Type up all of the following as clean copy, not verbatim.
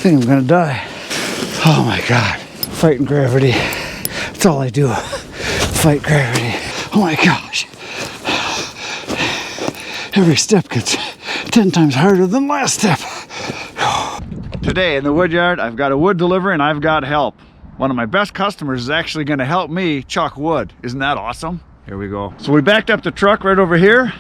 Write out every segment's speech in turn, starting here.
think I'm gonna die. Oh my God. Fighting gravity. That's all I do. Fight gravity. Oh my gosh. Every step gets 10 times harder than last step. Today in the wood yard, I've got a wood delivery and I've got help. One of my best customers is actually gonna help me chuck wood. Isn't that awesome? Here we go. So we backed up the truck right over here.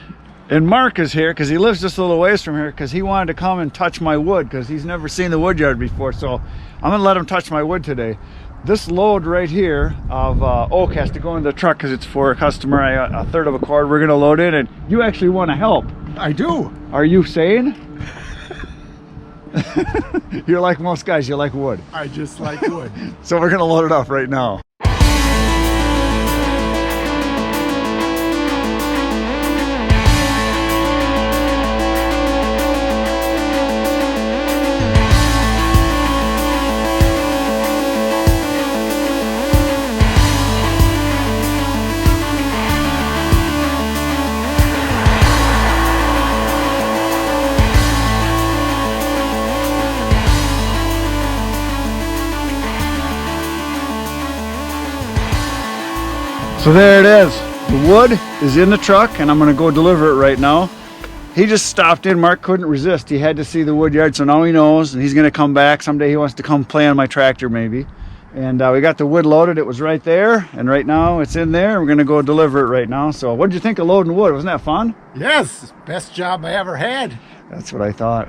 And Mark is here because he lives just a little ways from here because he wanted to come and touch my wood because he's never seen the wood yard before. So I'm gonna let him touch my wood today. This load right here of oak has to go in the truck because it's for a customer. I got a third of a cord we're gonna load in, and you actually want to help. I do. Are you sane? You're like most guys, you like wood. I just like wood. So we're gonna load it up right now. So there it is. The wood is in the truck and I'm gonna go deliver it right now. He just stopped in. Mark couldn't resist. He had to see the wood yard, so now he knows, and he's gonna come back. Someday he wants to come play on my tractor maybe. And we got the wood loaded. It was right there, and right now it's in there. We're gonna go deliver it right now. So what did you think of loading wood? Wasn't that fun? Yes, best job I ever had. That's what I thought.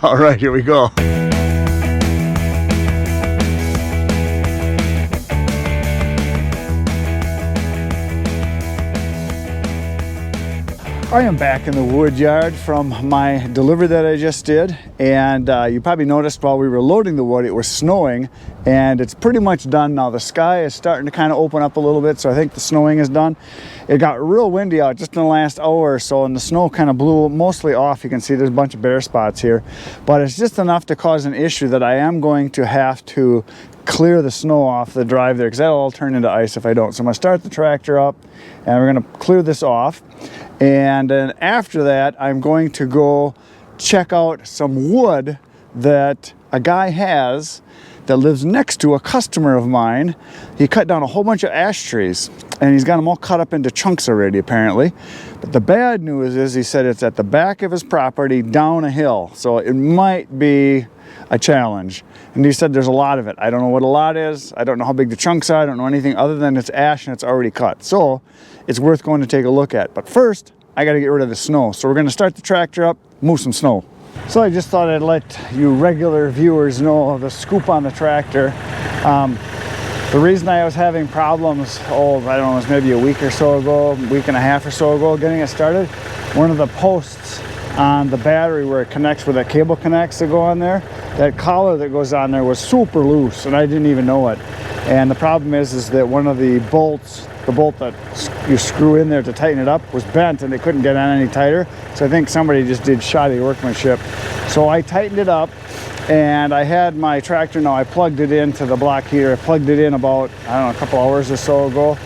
All right, here we go. I am back in the wood yard from my delivery that I just did, and you probably noticed while we were loading the wood it was snowing, and it's pretty much done now. The sky is starting to kind of open up a little bit, so I think the snowing is done. It got real windy out just in the last hour or so, and the snow kind of blew mostly off. You can see there's a bunch of bare spots here, but it's just enough to cause an issue that I am going to have to clear the snow off the drive there, because that'll all turn into ice if I don't. So I'm gonna start the tractor up and we're gonna clear this off, and then after that I'm going to go check out some wood that a guy has that lives next to a customer of mine. He cut down a whole bunch of ash trees and he's got them all cut up into chunks already apparently. But the bad news is he said it's at the back of his property down a hill, so it might be a challenge. And he said there's a lot of it. I don't know what a lot is. I don't know how big the chunks are. I don't know anything other than it's ash and it's already cut. So it's worth going to take a look at. But first, I got to get rid of the snow. So we're going to start the tractor up, move some snow. So I just thought I'd let you regular viewers know the scoop on the tractor. The reason I was having problems, I don't know, it was maybe a week or so ago, week and a half or so ago, getting it started. One of the posts on the battery where it connects, where that cable connects to go on there, that collar that goes on there was super loose and I didn't even know it. And the problem is that one of the bolts, the bolt that you screw in there to tighten it up, was bent and it couldn't get on any tighter. So I think somebody just did shoddy workmanship. So I tightened it up and I had my tractor now, I plugged it into the block heater. I plugged it in about, I don't know, a couple hours or so ago.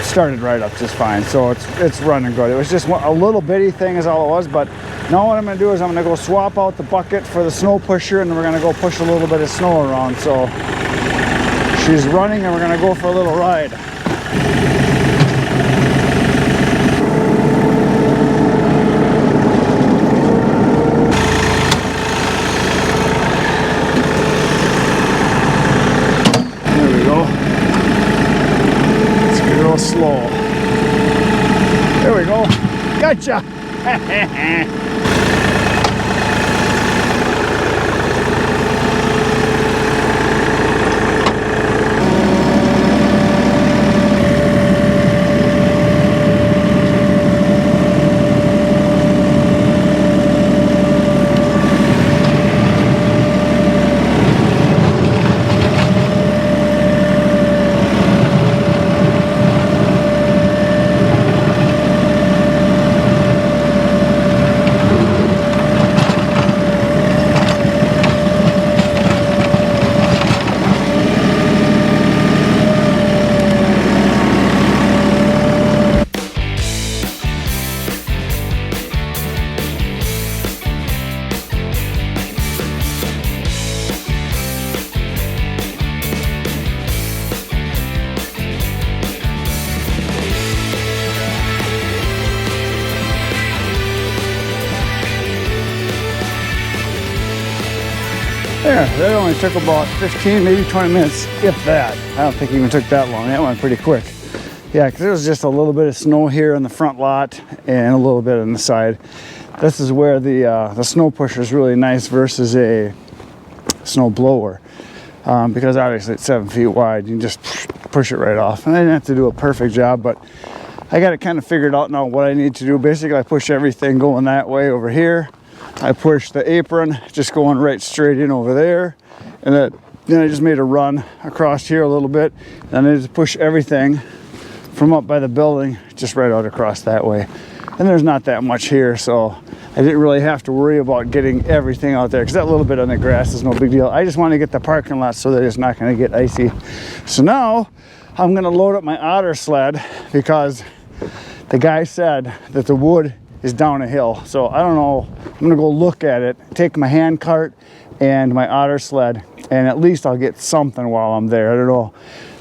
Started right up just fine, so it's running good. It was just a little bitty thing is all it was, but now what I'm going to do is I'm going to go swap out the bucket for the snow pusher, and we're going to go push a little bit of snow around. So she's running and we're going to go for a little ride. There we go. Let's get real slow. There we go. Gotcha. There, that only took about 15, maybe 20 minutes, if that. I don't think it even took that long. That went pretty quick. Yeah, because there was just a little bit of snow here in the front lot and a little bit on the side. This is where the snow pusher is really nice versus a snow blower. Because obviously it's 7 feet wide, you can just push it right off. And I didn't have to do a perfect job, but I got it kind of figured out now what I need to do. Basically, I push everything going that way over here. I push the apron, just going right straight in over there. And then I just made a run across here a little bit. And I just push everything from up by the building, just right out across that way. And there's not that much here, so I didn't really have to worry about getting everything out there, because that little bit on the grass is no big deal. I just want to get the parking lot so that it's not going to get icy. So now I'm going to load up my otter sled, because the guy said that the wood is down a hill. So I don't know, I'm going to go look at it, take my hand cart and my otter sled, and at least I'll get something while I'm there. I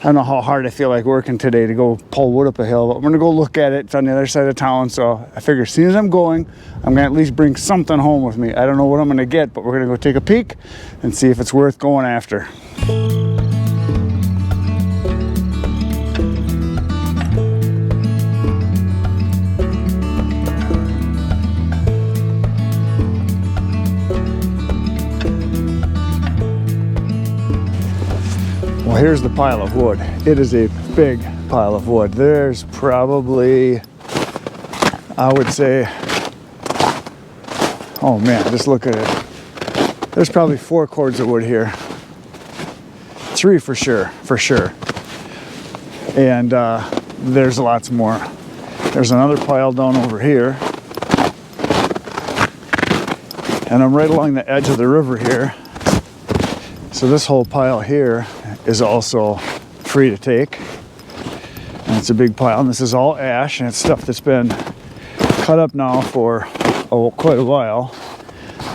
don't know how hard I feel like working today to go pull wood up a hill, but I'm gonna go look at it. It's on the other side of town, so I figure as soon as I'm going, I'm gonna at least bring something home with me. I don't know what I'm gonna get, but we're gonna go take a peek and see if it's worth going after. Well, here's the pile of wood. It is a big pile of wood. There's probably, I would say, oh man, just look at it. There's probably 4 cords of wood here. 3 for sure. And there's lots more. There's another pile down over here. And I'm right along the edge of the river here. So this whole pile here is also free to take. And it's a big pile, and this is all ash, and it's stuff that's been cut up now for quite a while.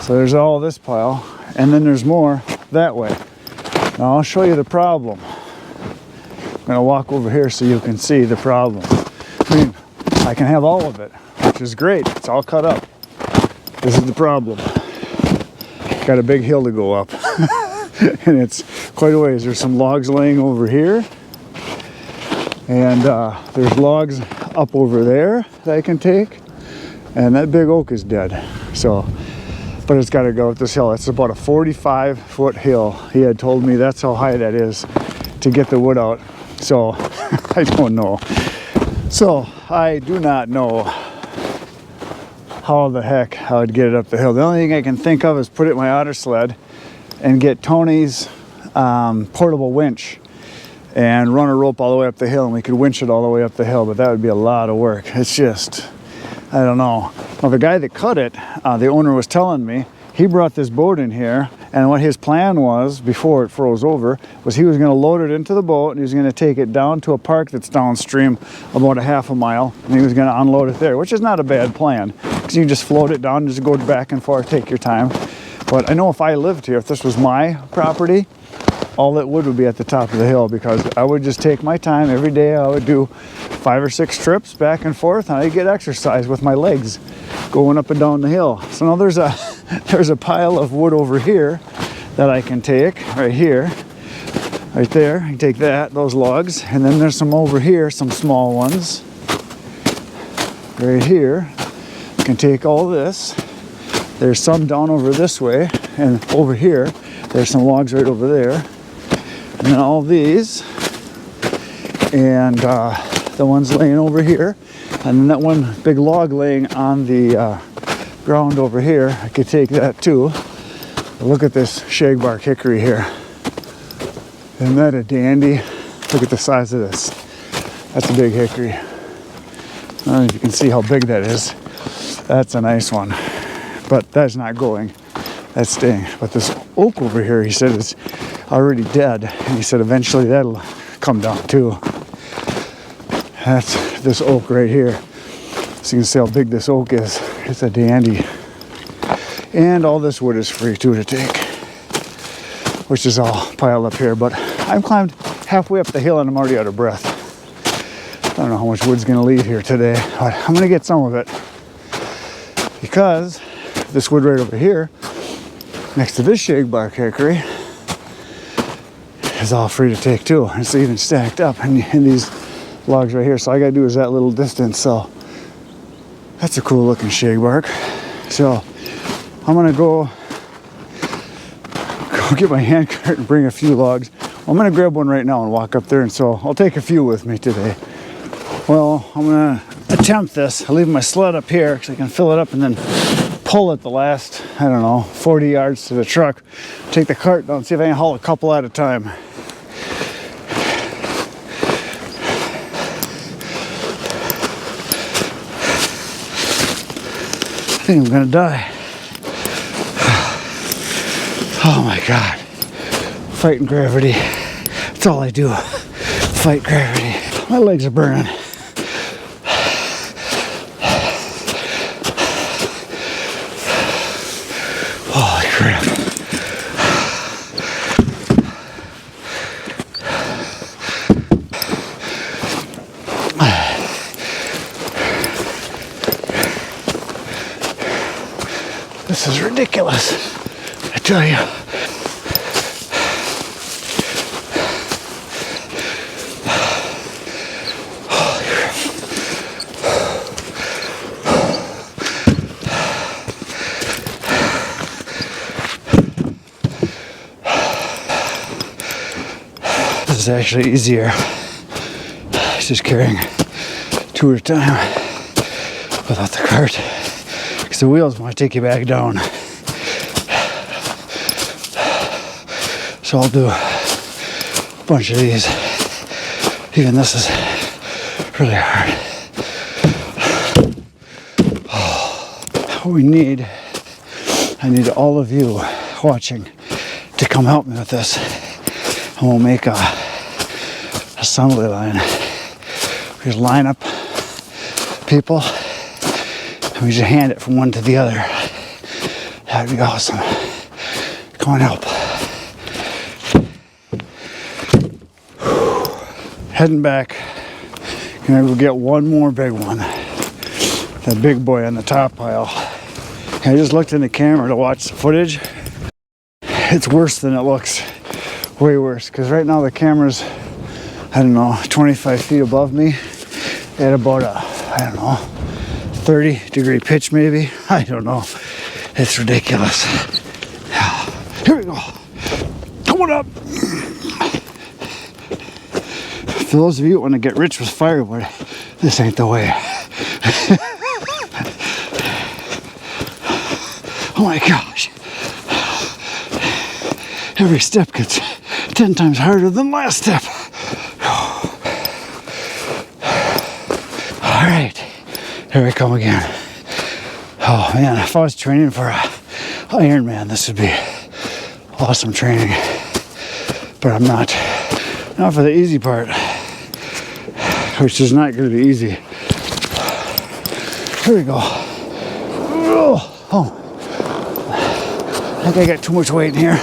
So there's all this pile, and then there's more that way. Now I'll show you the problem. I'm gonna walk over here so you can see the problem. I mean, I can have all of it, which is great. It's all cut up. This is the problem. Got a big hill to go up. And it's quite a ways. There's some logs laying over here, and there's logs up over there that I can take, and that big oak is dead. So, but it's got to go up this hill. It's about a 45-foot hill. He had told me that's how high that is to get the wood out. So I don't know. So I do not know how the heck I would get it up the hill. The only thing I can think of is put it in my otter sled and get Tony's portable winch and run a rope all the way up the hill, and we could winch it all the way up the hill, but that would be a lot of work. It's just, I don't know. Well, the guy that cut it, the owner was telling me, he brought this boat in here, and what his plan was, before it froze over, was he was gonna load it into the boat, and he was gonna take it down to a park that's downstream about a half a mile, and he was gonna unload it there, which is not a bad plan, because you can just float it down, just go back and forth, take your time. But I know if I lived here, if this was my property, all that wood would be at the top of the hill, because I would just take my time every day. I would do 5 or 6 trips back and forth, and I'd get exercise with my legs going up and down the hill. So now there's a pile of wood over here that I can take right here, right there. I can take those logs, and then there's some over here, some small ones right here. I can take all this. There's some down over this way, and over here, there's some logs right over there. And then all these, and the ones laying over here, and then that one big log laying on the ground over here, I could take that too. But look at this shagbark hickory here. Isn't that a dandy? Look at the size of this. That's a big hickory. I don't know if you can see how big that is. That's a nice one. But that's not going, that's staying. But this oak over here, he said, is already dead. And he said eventually that'll come down too. That's this oak right here. So you can see how big this oak is. It's a dandy. And all this wood is free too to take, which is all piled up here. But I've climbed halfway up the hill and I'm already out of breath. I don't know how much wood's gonna leave here today, but I'm gonna get some of it, because this wood right over here next to this shagbark hickory is all free to take too. It's even stacked up in these logs right here. So all I gotta do is that little distance. So that's a cool looking shagbark. So I'm gonna go get my hand cart and bring a few logs. I'm gonna grab one right now and walk up there, and so I'll take a few with me today. Well, I'm gonna attempt this. I'll leave my sled up here because I can fill it up and then pull it the last, I don't know, 40 yards to the truck. Take the cart down, see if I can haul a couple at a time. I think I'm gonna die. Oh my God. Fighting gravity. That's all I do. Fight gravity. My legs are burning. Holy crap. This is ridiculous, I tell you. This is actually easier. It's just carrying two at a time without the cart. Because the wheels want to take you back down. So I'll do a bunch of these. Even this is really hard. What we need, I need all of you watching to come help me with this. And we'll make a assembly line. We just line up people and we just hand it from one to the other. That'd be awesome. Come on, help. Heading back. Gonna go get one more big one. That big boy on the top pile. I just looked in the camera to watch the footage. It's worse than it looks. Way worse. Because right now the camera's, I don't know, 25 feet above me at about a, I don't know, 30-degree pitch maybe. I don't know. It's ridiculous. Here we go. Coming up. For those of you who want to get rich with firewood, this ain't the way. Oh my gosh. Every step gets 10 times harder than the last step. All right, here we come again. Oh man, if I was training for a Ironman, this would be awesome training. But I'm not. Not for the easy part, which is not going to be easy. Here we go. Oh, I think I got too much weight in here.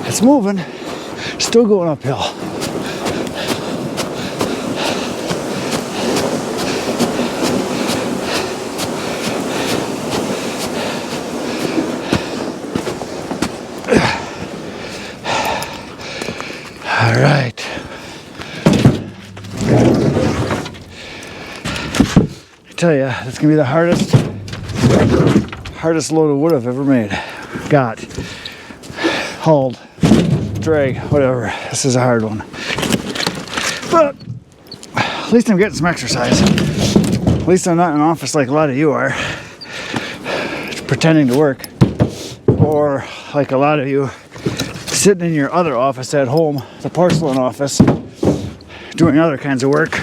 It's moving, still going uphill. All right. I tell you, it's gonna be the hardest load of wood I've ever made. Got, hauled, drag, whatever. This is a hard one. But at least I'm getting some exercise. At least I'm not in an office like a lot of you are, pretending to work. Or like a lot of you, sitting in your other office at home, the porcelain office, doing other kinds of work.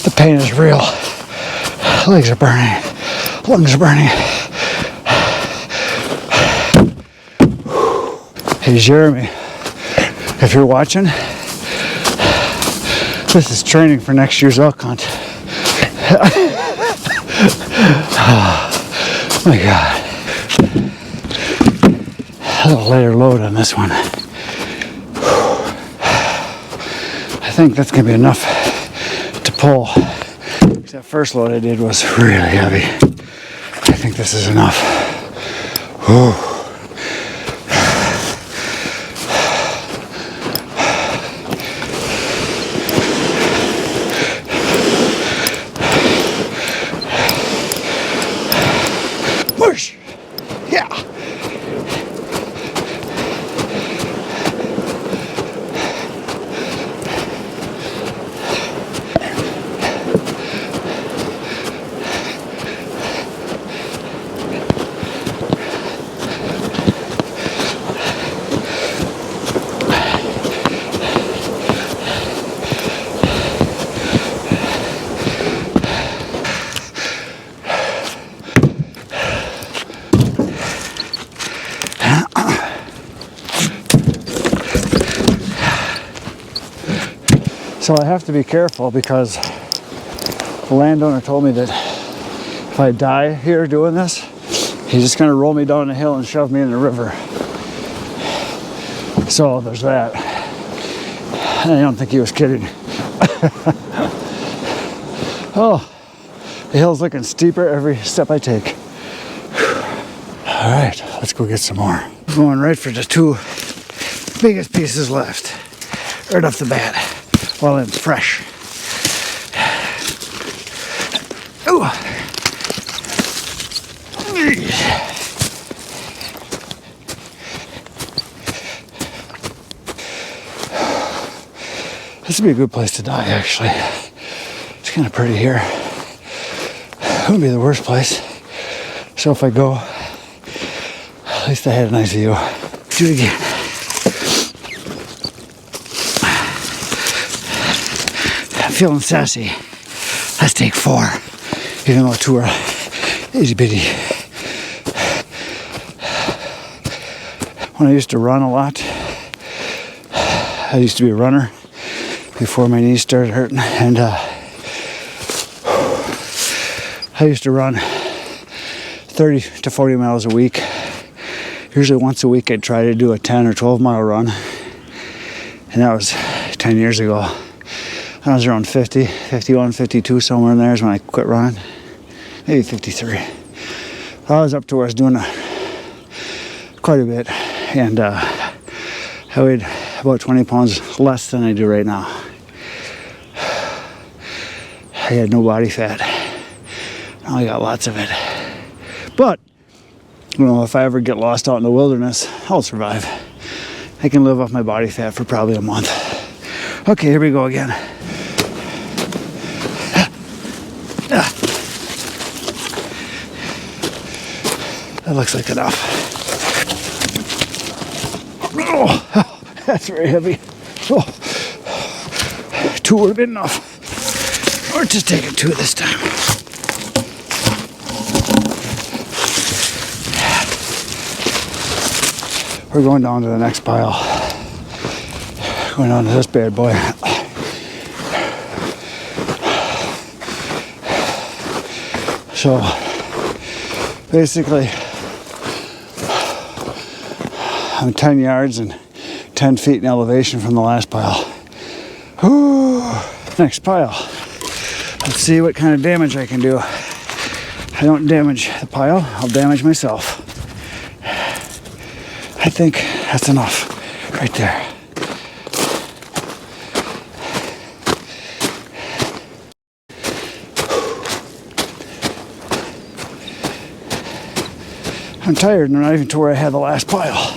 The pain is real. Legs are burning. Lungs are burning. Hey Jeremy, if you're watching, this is training for next year's elk hunt. Oh my God. A little lighter load on this one. I think that's gonna be enough to pull. That first load I did was really heavy. I think this is enough. Whew. Push! Yeah! So I have to be careful because the landowner told me that if I die here doing this, he's just gonna roll me down the hill and shove me in the river. So there's that. I don't think he was kidding. Oh, the hill's looking steeper every step I take. All right, let's go get some more. I'm going right for the two biggest pieces left, right off the bat. While it's fresh. Ooh. This would be a good place to die, actually. It's kind of pretty here. It wouldn't be the worst place. So if I go, at least I had a nice view. Do it again. Feeling sassy. Let's take 4, even though 2 are itty bitty. When I used to run a lot, I used to be a runner before my knees started hurting, and I used to run 30 to 40 miles a week. Usually once a week I'd try to do a 10 or 12 mile run, and that was 10 years ago. I was around 50, 51, 52, somewhere in there is when I quit running. Maybe 53. I was up to where I was doing quite a bit, and I weighed about 20 pounds less than I do right now. I had no body fat. Now I got lots of it. But, you know, if I ever get lost out in the wilderness, I'll survive. I can live off my body fat for probably a month. Okay, here we go again. That looks like enough. Oh, that's very heavy. Oh, 2 would have been enough. Or just taking 2 this time. We're going down to the next pile. Going on to this bad boy. So basically, I'm 10 yards and 10 feet in elevation from the last pile. Whew. Next pile. Let's see what kind of damage I can do. I don't damage the pile, I'll damage myself. I think that's enough right there. I'm tired and I'm not even to where I had the last pile.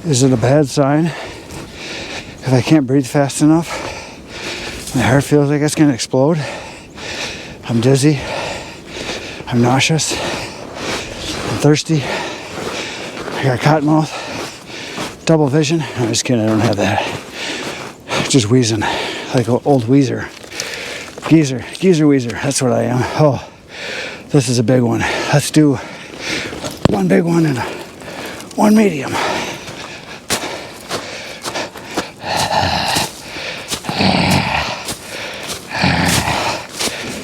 Is it a bad sign if I can't breathe fast enough? My heart feels like it's gonna explode. I'm dizzy. I'm nauseous. I'm thirsty. I got cotton mouth. Double vision. I'm just kidding, I don't have that. Just wheezing like an old wheezer. Geezer Weezer, that's what I am. Oh, this is a big one. Let's do one big one and one medium.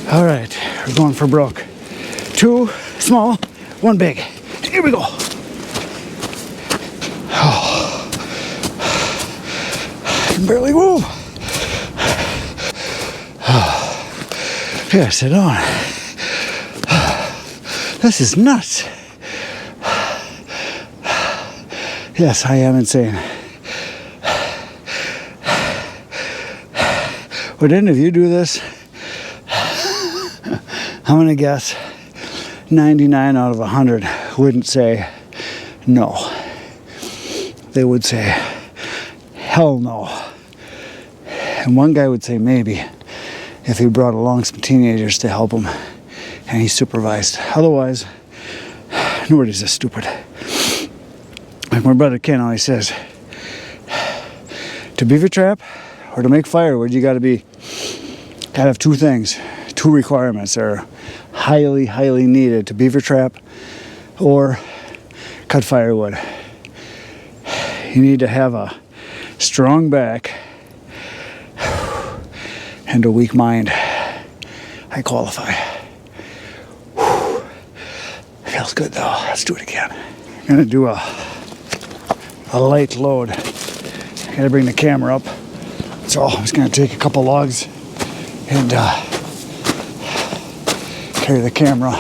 All right, we're going for broke. 2 small, 1 big. Here we go. Oh. I can barely move. Oh. Yeah, sit down. This is nuts. Yes, I am insane. Would any of you do this? I'm gonna guess 99 out of 100 wouldn't say no. They would say hell no. And one guy would say maybe if he brought along some teenagers to help him and he supervised. Otherwise, nobody's this stupid. Like my brother Ken always says, to beaver trap or to make firewood, you gotta have 2 things, 2 requirements that are highly needed to beaver trap or cut firewood. You need to have a strong back and a weak mind. I qualify. Feels good though. Let's do it again. I'm gonna do a light load. I gotta bring the camera up. So I'm just gonna take a couple logs and carry the camera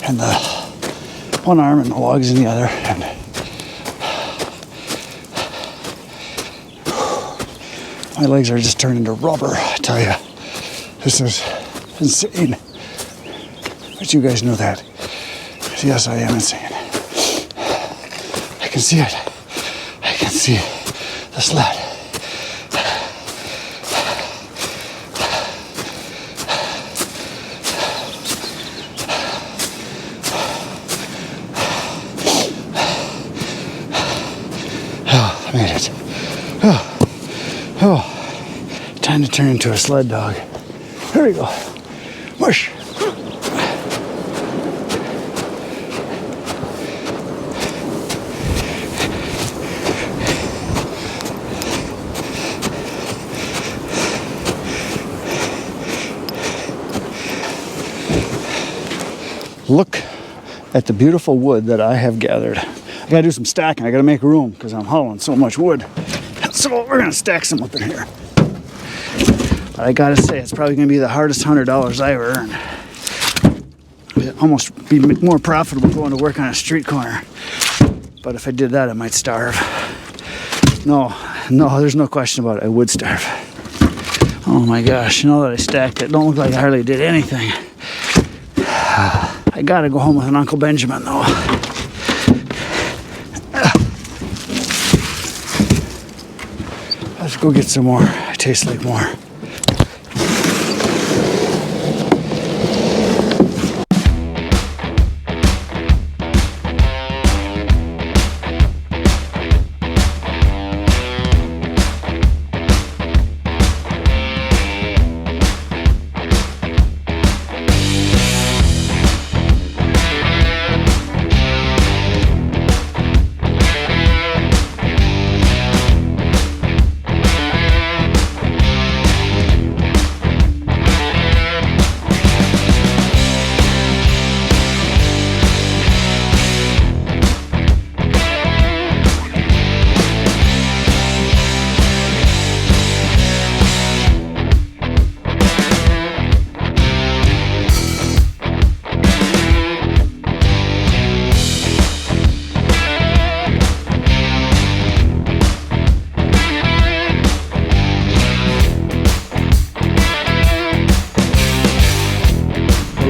and the one arm and the logs in the other. And my legs are just turning to rubber, I tell you. This is insane. But you guys know that. Yes, I am insane. I can see it. I can see the sled. Oh, I made it. Oh, time to turn into a sled dog. Here we go. Whoosh. Look at the beautiful wood that I have gathered. I gotta do some stacking. I gotta make room because I'm hauling so much wood. So we're gonna stack some up in here. But I gotta say, it's probably gonna be the hardest $100 I ever earned. It'd almost be more profitable going to work on a street corner. But if I did that, I might starve. No, there's no question about it. I would starve. Oh my gosh, now that I stacked it, don't look like I hardly did anything. I gotta go home with an Uncle Benjamin though. Let's go get some more. It tastes like more.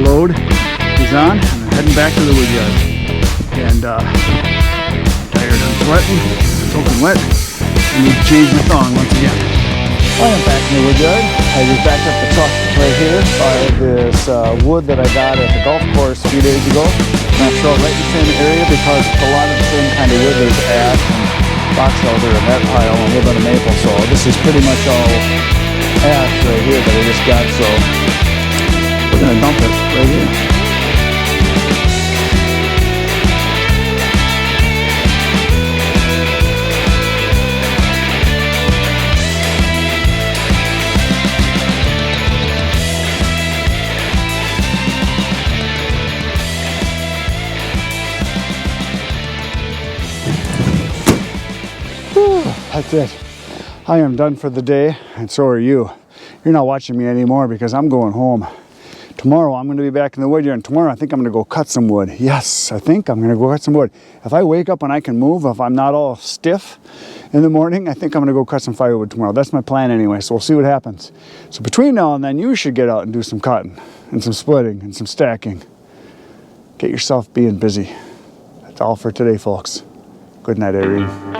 Load is on, and I'm heading back to the wood yard. And I'm tired, I'm sweating, I'm soaking wet. I need to change my thong once again. I am back in the wood yard. I just backed up the truck right here by this wood that I got at the golf course a few days ago. And I throw it right in the same area because it's a lot of the same kind of wood. There's ash and box elder and that pile and a little bit of maple. So this is pretty much all ash right here that I just got. So we're gonna dump it right here. That's it. I am done for the day, and so are you. You're not watching me anymore because I'm going home. Tomorrow I'm going to be back in the wood yard, and tomorrow I think I'm going to go cut some wood. Yes, I think I'm going to go cut some wood. If I wake up and I can move, if I'm not all stiff in the morning, I think I'm going to go cut some firewood tomorrow. That's my plan anyway, so we'll see what happens. So between now and then, you should get out and do some cutting, and some splitting, and some stacking. Get yourself being busy. That's all for today, folks. Good night, Irene.